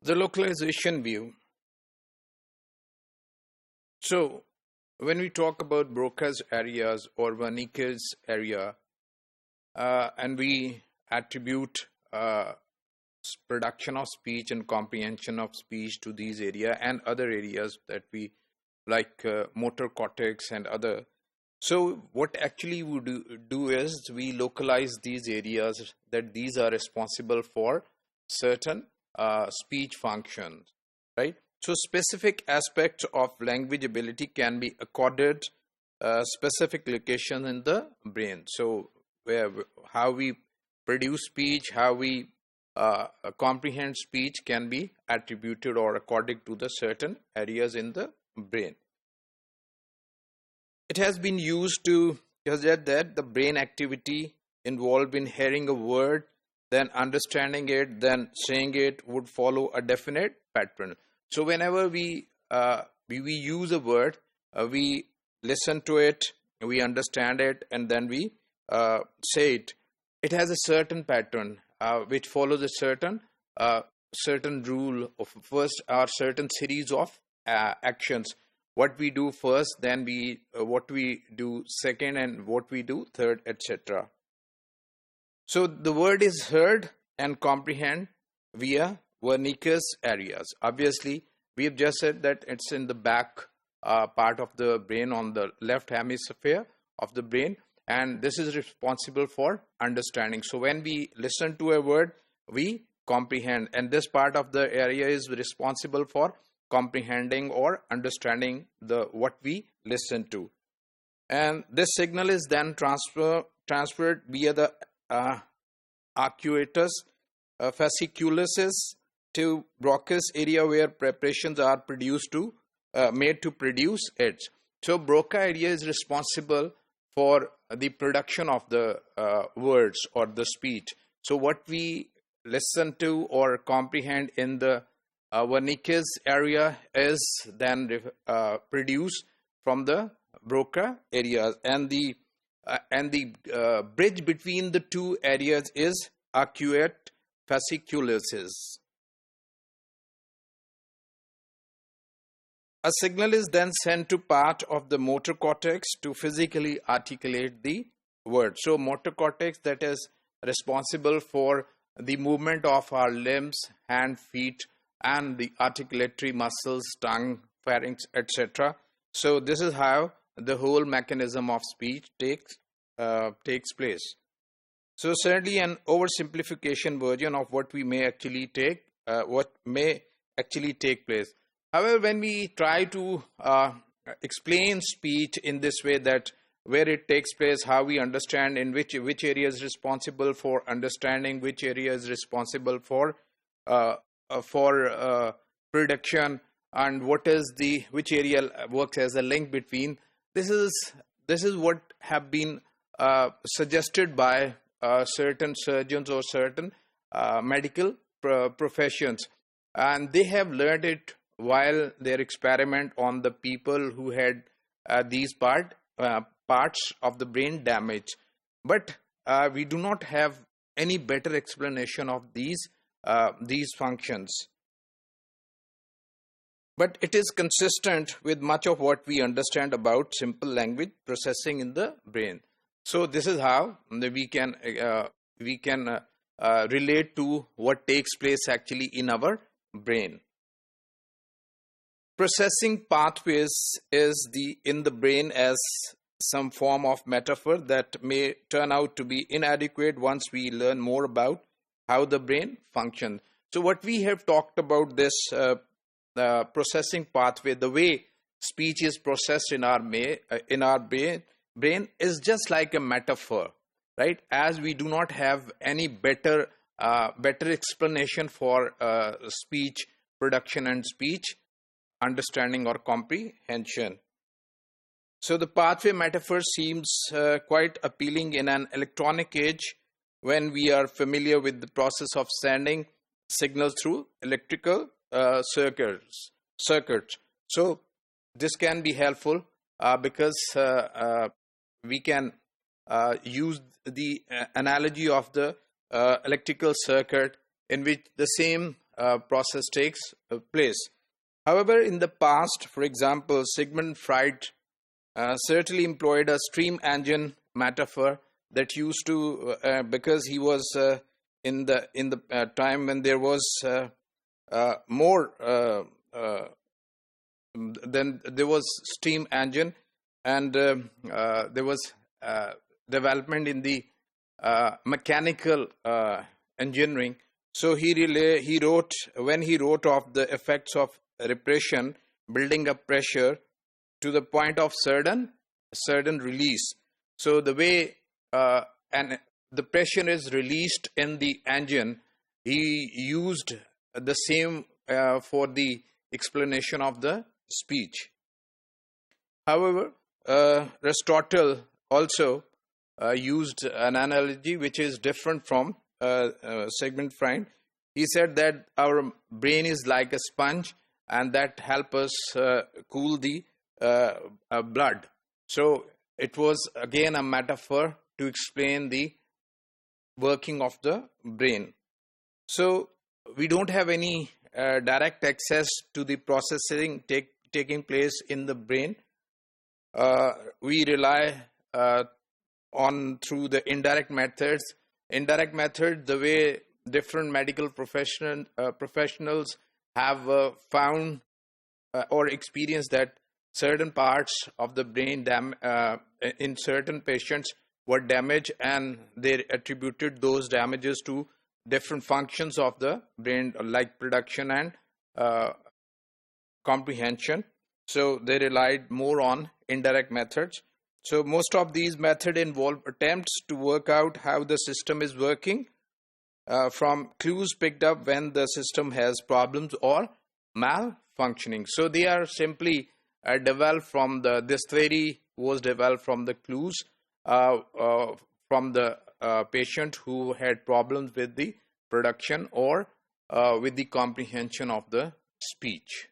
The localization view. So, when we talk about Broca's areas or Wernicke's area, and we attribute production of speech and comprehension of speech to these areas and other areas that we like motor cortex and other. So what actually we do is we localize these areas that these are responsible for certain speech functions, right? So specific aspects of language ability can be accorded specific location in the brain. So how we produce speech, how we comprehend speech can be attributed or according to the certain areas in the brain. It has been used to suggest that the brain activity involved in hearing a word, then understanding it, then saying it would follow a definite pattern. So whenever we use a word, we listen to it, we understand it, and then we say it. It has a certain pattern which follows a certain rule of first or certain series of actions. What we do first, then what we do second, and what we do third, etc. So the word is heard and comprehend via Wernicke's areas. Obviously, we have just said that it's in the back part of the brain, on the left hemisphere of the brain, and this is responsible for understanding. So when we listen to a word, we comprehend, and this part of the area is responsible for comprehending or understanding what we listen to. And this signal is then transferred via the arcuatus fasciculosus to Broca's area, where preparations are made to produce it. So Broca area is responsible for the production of the words or the speech. So what we listen to or comprehend in the Wernicke's area is then produced from the Broca areas, and the bridge between the two areas is arcuate fasciculosus. A signal is then sent to part of the motor cortex to physically articulate the word. So motor cortex, that is responsible for the movement of our limbs, hand, feet, and the articulatory muscles, tongue, pharynx, etc. So this is how the whole mechanism of speech takes place. So certainly an oversimplification version of what may actually take place. However, when we try to explain speech in this way, that where it takes place, how we understand, in which area is responsible for understanding, which area is responsible for production, and which area works as a link between. This is what have been suggested by certain surgeons or certain medical professions, and they have learned it while their experiment on the people who had these parts of the brain damaged. But we do not have any better explanation of these functions. But it is consistent with much of what we understand about simple language processing in the brain. So this is how we can relate to what takes place actually in our brain. Processing pathways is in the brain as some form of metaphor that may turn out to be inadequate once we learn more about how the brain functions. So what we have talked about, this processing pathway, the way speech is processed in our brain is just like a metaphor, right? As we do not have any better explanation for speech production and speech understanding or comprehension. So the pathway metaphor seems quite appealing in an electronic age when we are familiar with the process of sending signals through electrical circuits. So this can be helpful because we can use the analogy of the electrical circuit, in which the same process takes place. However, in the past, for example, Sigmund Freud certainly employed a stream engine metaphor that used to because he was in the time when there was more then there was steam engine, and there was development in the mechanical engineering. So he wrote, when he wrote of the effects of repression building up pressure to the point of sudden release. So the way and the pressure is released in the engine, he used the same for the explanation of the speech. However, Aristotle also used an analogy which is different from Sigmund Freud. He said that our brain is like a sponge, and that help us cool the blood. So it was again a metaphor to explain the working of the brain. So we don't have any direct access to the processing taking place in the brain. We rely on through the indirect methods. Indirect method, the way different medical professionals have found or experienced that certain parts of the brain in certain patients were damaged, and they attributed those damages to different functions of the brain, like production and comprehension. So they relied more on indirect methods. So most of these methods involve attempts to work out how the system is working from clues picked up when the system has problems or malfunctioning. So they are simply developed from this theory was developed from the clues from the patient who had problems with the production or with the comprehension of the speech.